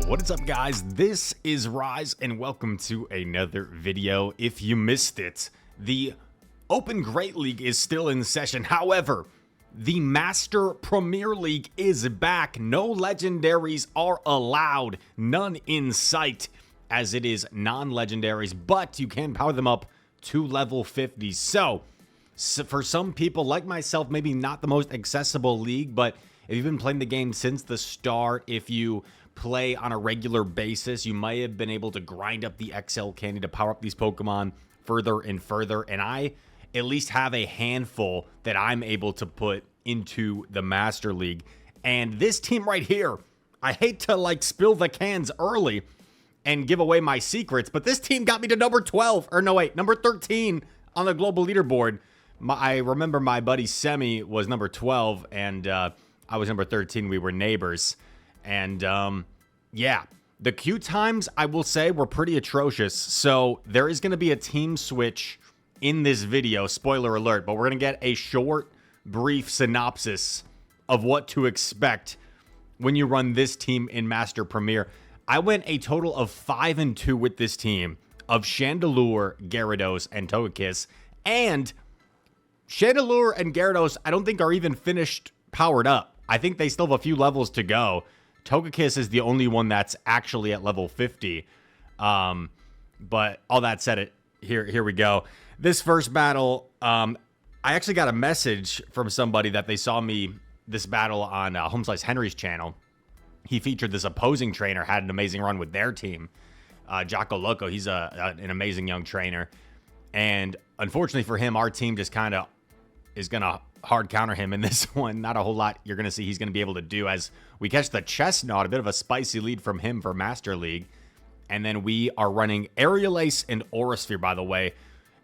What is up, guys? This is Rise and welcome to another video. If you missed it, the Open Great League is still in session. However, the Master Premier League is back. No legendaries are allowed, none in sight, as it is non-legendaries, but you can power them up to level 50. So for some people like myself, maybe not the most accessible league, but if you've been playing the game since the start, if you play on a regular basis, you might have been able to grind up the XL candy to power up these Pokemon further and further. And I at least have a handful that I'm able to put into the Master League. And this team right here, I hate to like spill the cans early and give away my secrets, but this team got me to number 12, or no wait, number 13 on the global leaderboard. I remember my buddy Semi was number 12 and I was number 13. We were neighbors. And yeah, the queue times, I will say, were pretty atrocious. So there is going to be a team switch in this video, spoiler alert, but we're going to get a short, brief synopsis of what to expect when you run this team in Master Premier. I went a total of 5-2 with this team of Chandeulre, Gyarados, and Togekiss. And Chandeulre and Gyarados, I don't think are even finished powered up. I think they still have a few levels to go. Togekiss is the only one that's actually at level 50. But all that said, here we go. This first battle, I actually got a message from somebody that they saw me this battle on Home Slice Henry's channel. He featured this opposing trainer, had an amazing run with their team. Jocko Loco, he's an amazing young trainer. And unfortunately for him, our team just kind of is going to hard counter him in this one. Not a whole lot you're going to see he's going to be able to do as we catch the Chestnut, a bit of a spicy lead from him for Master League. And then we are running Aerial Ace and Aura Sphere, by the way.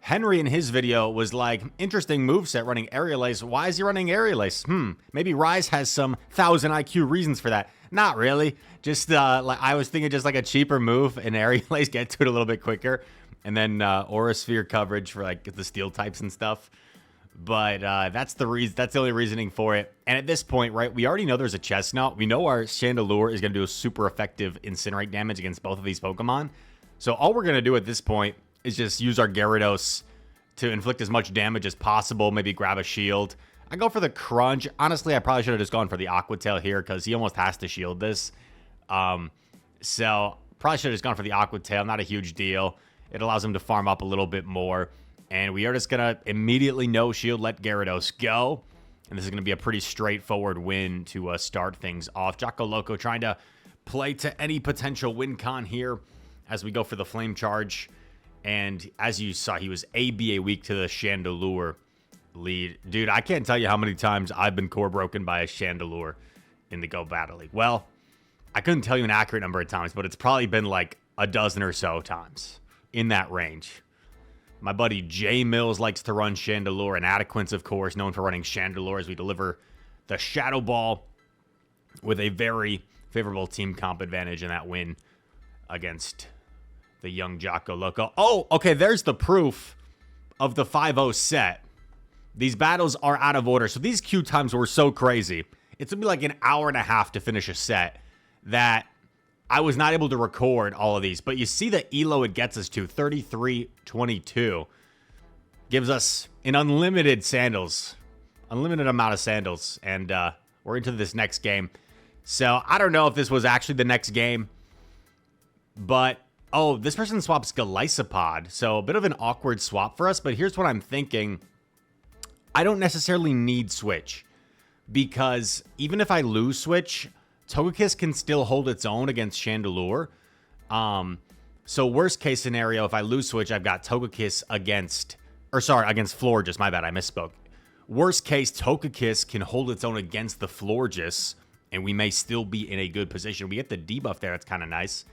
Henry in his video was like, interesting moveset running Aerial Ace. Why is he running Aerial Ace? Maybe Rise has some 1000 IQ reasons for that. Not really. Just like I was thinking just like a cheaper move and Aerial Ace get to it a little bit quicker. And then Aura Sphere coverage for like the steel types and stuff. But that's the reason. That's the only reasoning for it. And at this point, right, we already know there's a Chestnut. We know our Chandelure is going to do a super effective Incinerate damage against both of these Pokemon. So all we're going to do at this point is just use our Gyarados to inflict as much damage as possible. Maybe grab a shield. I go for the Crunch. Honestly, I probably should have just gone for the Aqua Tail here because he almost has to shield this. So probably should have just gone for the Aqua Tail. Not a huge deal. It allows him to farm up a little bit more. And we are just going to immediately no shield, let Gyarados go. And this is going to be a pretty straightforward win to start things off. Jocko Loco trying to play to any potential win con here as we go for the Flame Charge. And as you saw, he was ABA weak to the Chandelure lead. Dude, I can't tell you how many times I've been core broken by a Chandelure in the Go Battle League. Well, I couldn't tell you an accurate number of times, but it's probably been like a dozen or so times in that range. My buddy Jay Mills likes to run Chandelure, and Adequance, of course, known for running Chandelure as we deliver the Shadow Ball with a very favorable team comp advantage in that win against the young Jocko Loco. Oh, okay, there's the proof of the 5-0 set. These battles are out of order, so these queue times were so crazy. It's going to be like an hour and a half to finish a set that I was not able to record all of these, but you see the elo it gets us to, 33-22. Gives us an unlimited sandals, unlimited amount of sandals, and we're into this next game. So I don't know if this was actually the next game, but, oh, this person swaps Golisopod, so a bit of an awkward swap for us, but here's what I'm thinking. I don't necessarily need Switch, because even if I lose Switch, Togekiss can still hold its own against Chandelure. So worst case scenario, if I lose Switch, I've got Togekiss against Florges. My bad, I misspoke. Worst case, Togekiss can hold its own against the Florges, and we may still be in a good position. We get the debuff there. That's kind of nice.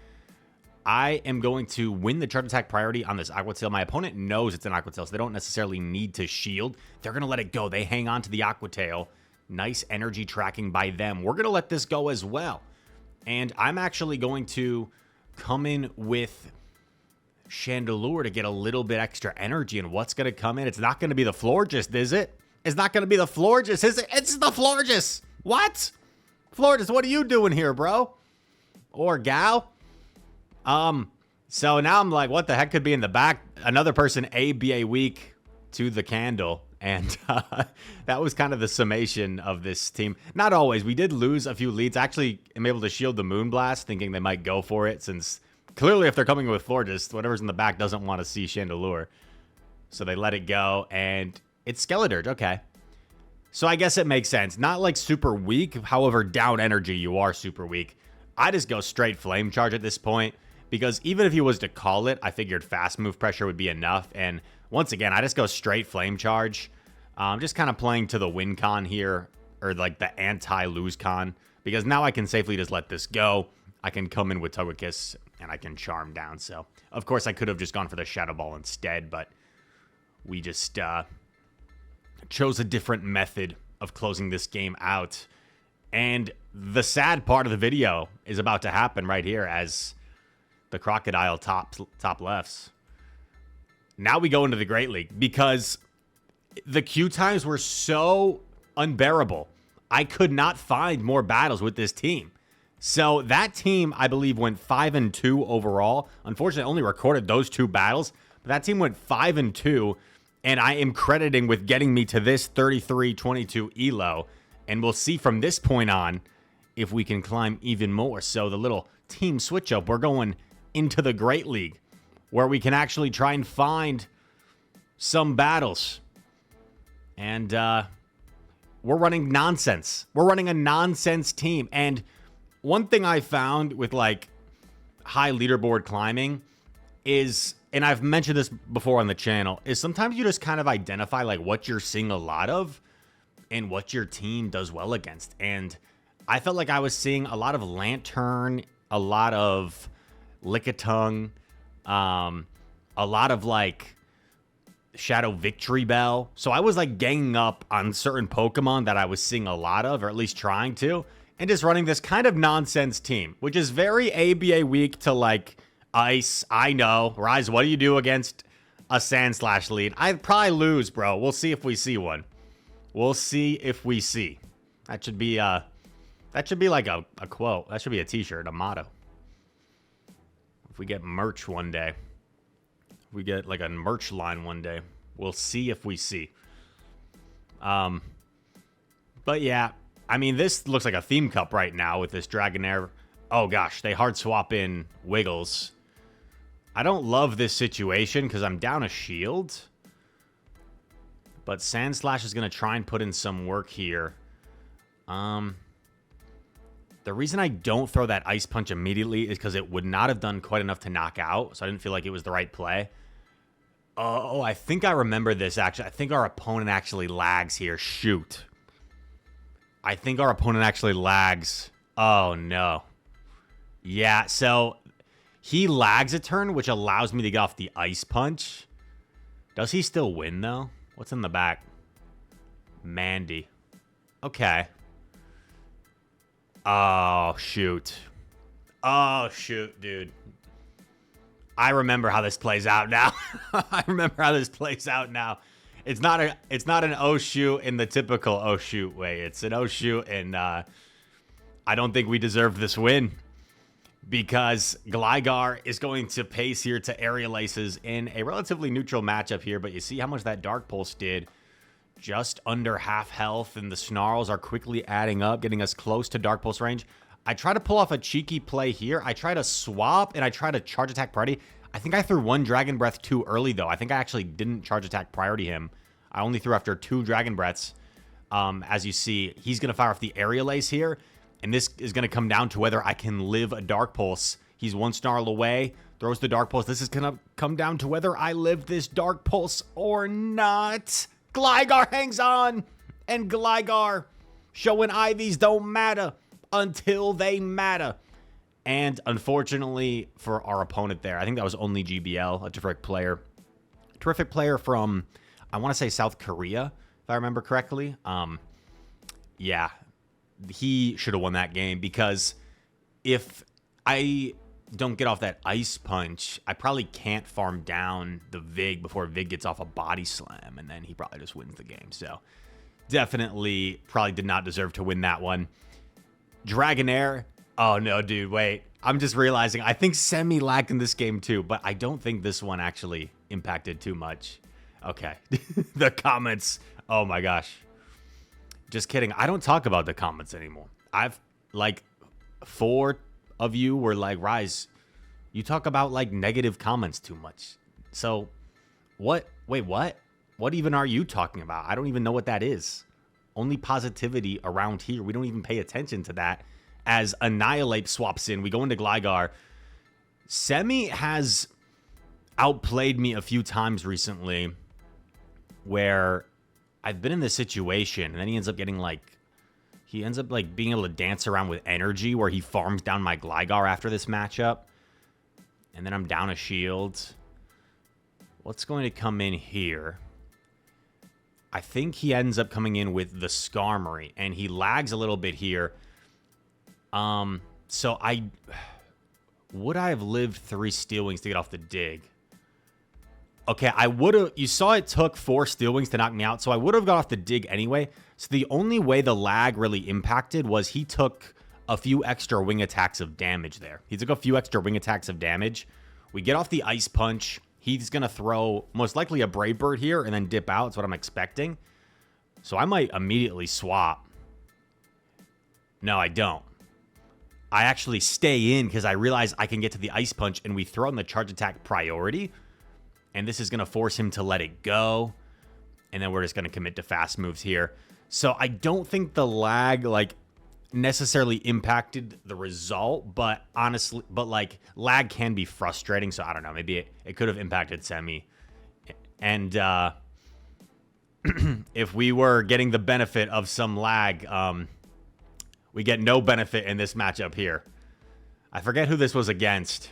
I am going to win the charge attack priority on this Aqua Tail. My opponent knows it's an Aqua Tail, so they don't necessarily need to shield. They're going to let it go. They hang on to the Aqua Tail. Nice energy tracking by them. We're going to let this go as well. And I'm actually going to come in with Chandelure to get a little bit extra energy. And what's going to come in? It's not going to be the Florges, is it? It's not going to be the Florges, is it? It's the Florges. What? Florges, what are you doing here, bro? or gal. So now I'm like, what the heck could be in the back? Another person ABA weak to the candle. And that was kind of the summation of this team. Not always. We did lose a few leads. Actually, I'm able to shield the Moonblast, thinking they might go for it, since clearly if they're coming with Florges, whatever's in the back doesn't want to see Chandeulre. So they let it go, and it's Skeledirge. Okay. So I guess it makes sense. Not like super weak. However, down energy, you are super weak. I just go straight Flame Charge at this point, because even if he was to call it, I figured fast move pressure would be enough. And once again, I just go straight Flame Charge. Just kind of playing to the win con here, or like the anti-lose con, because now I can safely just let this go. I can come in with Togekiss, and I can Charm down. So, of course, I could have just gone for the Shadow Ball instead, but we just chose a different method of closing this game out. And the sad part of the video is about to happen right here as the Crocodile top lefts. Now we go into the Great League, because the queue times were so unbearable. I could not find more battles with this team. So that team, I believe, went 5-2 overall. Unfortunately, I only recorded those 2 battles, but that team went 5-2, and I am crediting with getting me to this 33-22 elo. And we'll see from this point on if we can climb even more. So the little team switch up, we're going into the Great League, where we can actually try and find some battles. And we're running nonsense. We're running a nonsense team. And one thing I found with like high leaderboard climbing is, and I've mentioned this before on the channel, is sometimes you just kind of identify like what you're seeing a lot of and what your team does well against. And I felt like I was seeing a lot of Lantern, a lot of Lickitung, a lot of like Shadow Victory Bell. So I was like ganging up on certain Pokemon that I was seeing a lot of, or at least trying to, and just running this kind of nonsense team, which is very ABA weak to like Ice. I know. Rise, what do you do against a Sandslash lead? I'd probably lose, bro. We'll see if we see one. We'll see if we see. That should be like a quote. That should be a t-shirt, a motto. If we get merch one day, if we get like a merch line one day, we'll see if we see. But yeah, I mean, this looks like a theme cup right now with this Dragonair. Oh gosh, they hard swap in Wiggles. I don't love this situation because I'm down a shield. But Sandslash is going to try and put in some work here. The reason I don't throw that Ice Punch immediately is because it would not have done quite enough to knock out. So I didn't feel like it was the right play. Oh, I think I remember this, actually. I think our opponent actually lags here. Shoot. I think our opponent actually lags. Oh, no. Yeah, so he lags a turn, which allows me to get off the Ice Punch. Does he still win, though? What's in the back? Mandy. Okay. Oh, shoot. Oh, shoot, dude. I remember how this plays out now. I remember how this plays out now. It's not an oh shoot in the typical oh shoot way. It's an oh shoot, and I don't think we deserve this win, because Gligar is going to pace here to Aerial Aces in a relatively neutral matchup here. But you see how much that Dark Pulse did. Just under half health, and the Snarls are quickly adding up, getting us close to Dark Pulse range. I try to pull off a cheeky play here. I try to swap, and I try to charge attack priority. I think I threw one Dragon Breath too early, though. I think I actually didn't charge attack priority him. I only threw after 2 Dragon Breaths. As you see, he's going to fire off the Aerial Ace here. And this is going to come down to whether I can live a Dark Pulse. He's one Snarl away, throws the Dark Pulse. This is going to come down to whether I live this Dark Pulse or not. Gligar hangs on. And Gligar showing Ivies don't matter until they matter. And unfortunately for our opponent there, I think that was only GBL, a terrific player. Terrific player from, I want to say, South Korea, if I remember correctly. Yeah, he should have won that game, because if I don't get off that Ice Punch, I probably can't farm down the Vig before Vig gets off a Body Slam, and then he probably just wins the game. So definitely probably did not deserve to win that one. Dragonair. Oh, no, dude, wait. I'm just realizing I think Semi lagged in this game too, but I don't think this one actually impacted too much. Okay. The comments. Oh my gosh. Just kidding. I don't talk about the comments anymore. I've like 4 of you were like, Rise, you talk about like negative comments too much. So what? Wait, what? What even are you talking about? I don't even know what that is. Only positivity around here. We don't even pay attention to that. As Annihilate swaps in, we go into Gligar. Semi has outplayed me a few times recently where I've been in this situation, and then he ends up getting like, he ends up like being able to dance around with energy where he farms down my Gligar after this matchup. And then I'm down a shield. What's going to come in here? I think he ends up coming in with the Skarmory, and he lags a little bit here. So would I have lived 3 Steel Wings to get off the dig? Okay, I would have. You saw it took 4 Steel Wings to knock me out, so I would have got off the dig anyway. So the only way the lag really impacted was he took a few extra wing attacks of damage there. He took a few extra wing attacks of damage. We get off the Ice Punch. He's going to throw most likely a Brave Bird here and then dip out. That's what I'm expecting. So I might immediately swap. No, I don't. I actually stay in because I realize I can get to the Ice Punch, and we throw in the Charge Attack priority. And this is going to force him to let it go. And then we're just going to commit to fast moves here. So I don't think the lag, like, necessarily impacted the result. But honestly, like, lag can be frustrating. So I don't know. Maybe it could have impacted Semi. And if we were getting the benefit of some lag, we get no benefit in this matchup here. I forget who this was against.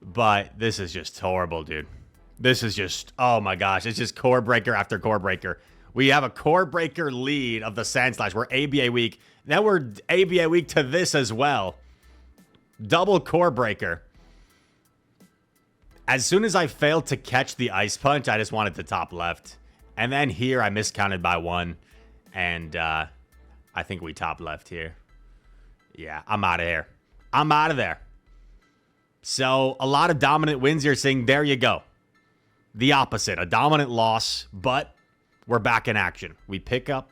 But this is just horrible, dude. This is just, oh my gosh, it's just core breaker after core breaker. We have a core breaker lead of the Sandslash. We're ABA weak. Now we're ABA weak to this as well. Double core breaker. As soon as I failed to catch the Ice Punch, I just wanted to top left. And then here I miscounted by 1. And I think we top left here. Yeah, I'm out of here. I'm out of there. So a lot of dominant wins here saying, there you go. The opposite, a dominant loss, but we're back in action. We pick up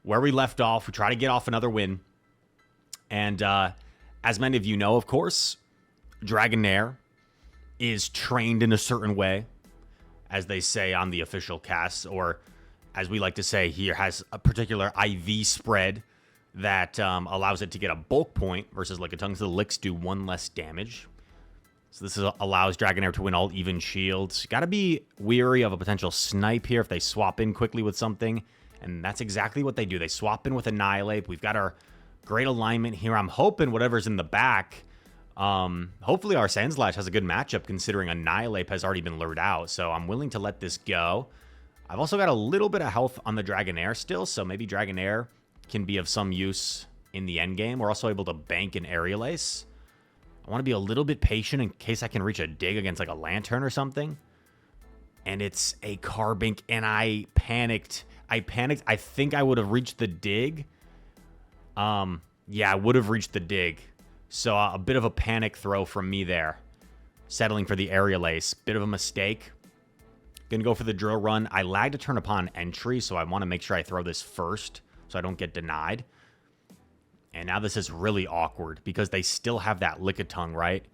where we left off. We try to get off another win. And as many of you know, of course, Dragonair is trained in a certain way, as they say on the official cast, or as we like to say, he has a particular IV spread that allows it to get a bulk point versus Lickitung, so the Licks do 1 less damage. So this allows Dragonair to win all even shields. Got to be weary of a potential snipe here if they swap in quickly with something. And that's exactly what they do. They swap in with Annihilate. We've got our great alignment here. I'm hoping whatever's in the back, hopefully our Sandslash has a good matchup considering Annihilate has already been lured out. So I'm willing to let this go. I've also got a little bit of health on the Dragonair still. So maybe Dragonair can be of some use in the end game. We're also able to bank an Aerial Ace. I want to be a little bit patient in case I can reach a dig against like a Lantern or something. And it's a Carbink, and I panicked. I think I would have reached the dig. Yeah, I would have reached the dig. So a bit of a panic throw from me there. Settling for the Aerial Ace. Bit of a mistake. Gonna go for the Drill Run. I lagged a turn upon entry, so I want to make sure I throw this first so I don't get denied. And now this is really awkward because they still have that Lickitung, right?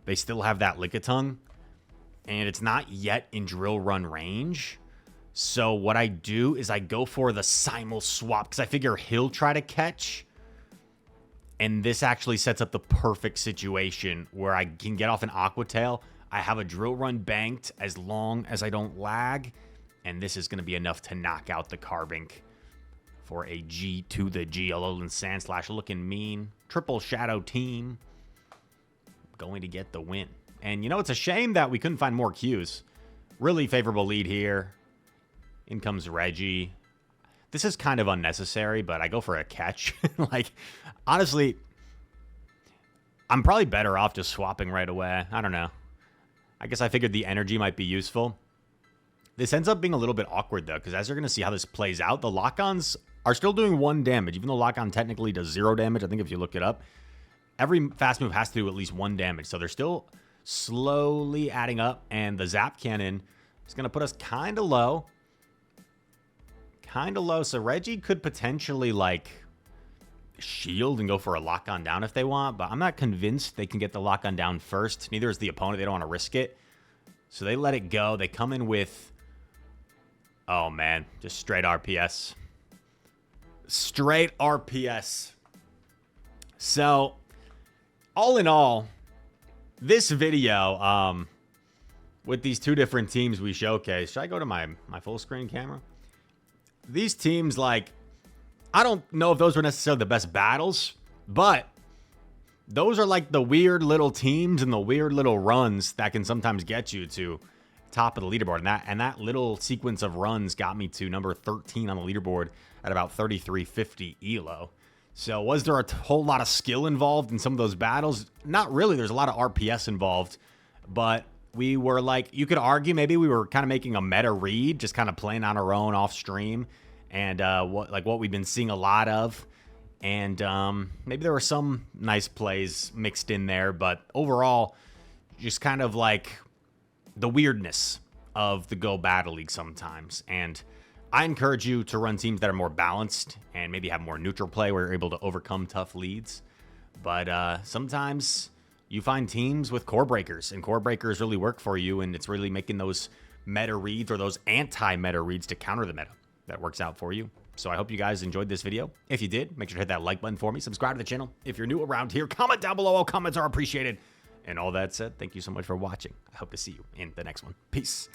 They still have that Lickitung. And it's not yet in Drill Run range. So what I do is I go for the Simul Swap because I figure he'll try to catch. And this actually sets up the perfect situation where I can get off an Aqua Tail. I have a Drill Run banked as long as I don't lag. And this is going to be enough to knock out the Carbink. For a G to the G, Alolan Sandslash looking mean. Triple Shadow team. Going to get the win. And, you know, it's a shame that we couldn't find more Qs. Really favorable lead here. In comes Reggie. This is kind of unnecessary, but I go for a catch. Like, honestly, I'm probably better off just swapping right away. I don't know. I guess I figured the energy might be useful. This ends up being a little bit awkward, though, because as you're going to see how this plays out, the lock-ons are still doing 1 damage, even though lock-on technically does 0 damage. I think if you look it up, every fast move has to do at least 1 damage. So they're still slowly adding up, and the Zap Cannon is going to put us kind of low. Kind of low. So Reggie could potentially, like, shield and go for a lock-on down if they want, but I'm not convinced they can get the lock-on down first. Neither is the opponent. They don't want to risk it. So they let it go. They come in with, oh, man, just straight RPS. Straight RPS. So, all in all, this video, with these 2 different teams we showcased, should I go to my full screen camera? These teams, like, I don't know if those were necessarily the best battles, but those are like the weird little teams and the weird little runs that can sometimes get you to top of the leaderboard. And that little sequence of runs got me to number 13 on the leaderboard at about 3350 elo. So was there a whole lot of skill involved in some of those battles? Not really. There's a lot of RPS involved, but we were like, you could argue maybe we were kind of making a meta read, just kind of playing on our own off stream, and what we've been seeing a lot of. And maybe there were some nice plays mixed in there, but overall, just kind of like the weirdness of the Go Battle League sometimes. And I encourage you to run teams that are more balanced and maybe have more neutral play where you're able to overcome tough leads. But sometimes you find teams with core breakers, and core breakers really work for you, and it's really making those meta reads or those anti-meta reads to counter the meta that works out for you. So I hope you guys enjoyed this video. If you did, make sure to hit that like button for me. Subscribe to the channel. If you're new around here, comment down below. All comments are appreciated. And all that said, thank you so much for watching. I hope to see you in the next one. Peace.